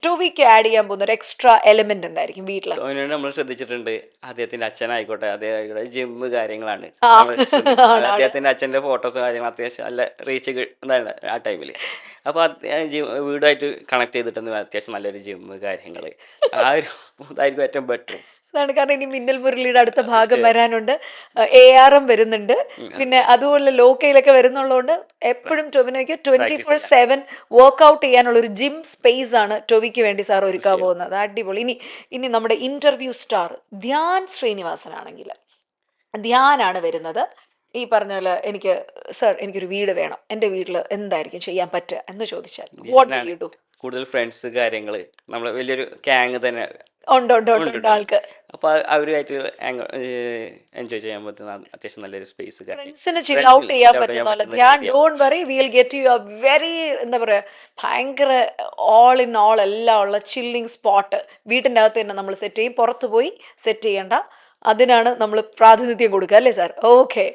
ടോവിക്ക് add ചെയ്യാൻ പോകുന്ന ഒരു എക്സ്ട്രാ എലിമെന്റ് എന്തായിരിക്കും വീട്ടില്? ടോവിനോട് നമ്മൾ ശ്രദ്ധിച്ചിട്ടുണ്ട്, അദ്ദേഹത്തിന്റെ അച്ഛനായിക്കോട്ടെ, അദ്ദേഹം ജിമ്മ് കാര്യങ്ങളാണ് ആ നമ്മൾ ശ്രദ്ധിച്ചത്. ആണ് ആണ്. അദ്ദേഹത്തിന്റെ അച്ഛന്റെ ഫോട്ടോസ് കാര്യങ്ങൾ അത്യാവശ്യം നല്ല റീച്ച് എന്താണ് ആ ടൈമിൽ. അപ്പോൾ വീടുമായിട്ട് കണക്ട് ചെയ്തിട്ടുണ്ട്, അത്യാവശ്യം നല്ലൊരു ജിമ്മ് കാര്യങ്ങൾ. ആ ഒരു ഇതായിരിക്കും ഏറ്റവും ബെറ്റർ. അതാണ് കാരണം ഇനി മിന്നൽ മുരളിയുടെ അടുത്ത ഭാഗം തീർച്ചയായും. വരാനുണ്ട്, ARM വരുന്നുണ്ട്, പിന്നെ അതുപോലെ ലോക്കയിലൊക്കെ വരുന്നുള്ളതുകൊണ്ട് എപ്പോഴും ടൊവിനോയ്ക്ക് 24/7 വർക്ക്ഔട്ട് ചെയ്യാനുള്ള ഒരു ജിം സ്പേസ് ആണ് ടൊവിക്ക് വേണ്ടി സാർ ഒരുക്കാൻ തീർച്ചയായും. പോകുന്നത്. അടിപൊളി. ഇനി നമ്മുടെ ഇന്റർവ്യൂ സ്റ്റാർ ധ്യാൻ ശ്രീനിവാസനാണെങ്കിൽ, ധ്യാനാണ് വരുന്നത്. ഈ പറഞ്ഞ പോലെ എനിക്കൊരു വീട് വേണം, എൻ്റെ വീട്ടിൽ എന്തായിരിക്കും ചെയ്യാൻ പറ്റുക എന്ന് ചോദിച്ചാൽ വാട്ട് വിൽ യു ഡു? കൂടുതൽ ഫ്രണ്ട്സ് കാര്യങ്ങൾ, നമ്മൾ വലിയൊരു ഗ്യാങ് തന്നെ ഉണ്ട് ഉണ്ട് ഉണ്ട് ഉണ്ട് ആൾക്ക്. അപ്പോൾ അവരുമായിട്ട് എൻജോയ് ചെയ്യാൻ പറ്റുന്ന അത്യാവശ്യം നല്ലൊരു സ്പേസ്. ഫ്രണ്ട്സിന് ചിൽ ഔട്ട് ചെയ്യാൻ പറ്റുന്ന Dhyan, don't worry, we will get you A very എന്താ പറയുക ഭയങ്കര ഓൾ ഇൻ ഓൾ എല്ലാം ഉള്ള ചില്ലിങ് സ്പോട്ട് വീട്ടിൻ്റെ അകത്ത് തന്നെ നമ്മൾ സെറ്റ് ചെയ്യും, പുറത്ത് പോയി സെറ്റ് ചെയ്യേണ്ട. അതിനാണ് നമ്മൾ പ്രാതിനിധ്യം കൊടുക്കുക അല്ലേ സാർ? ഓക്കെ.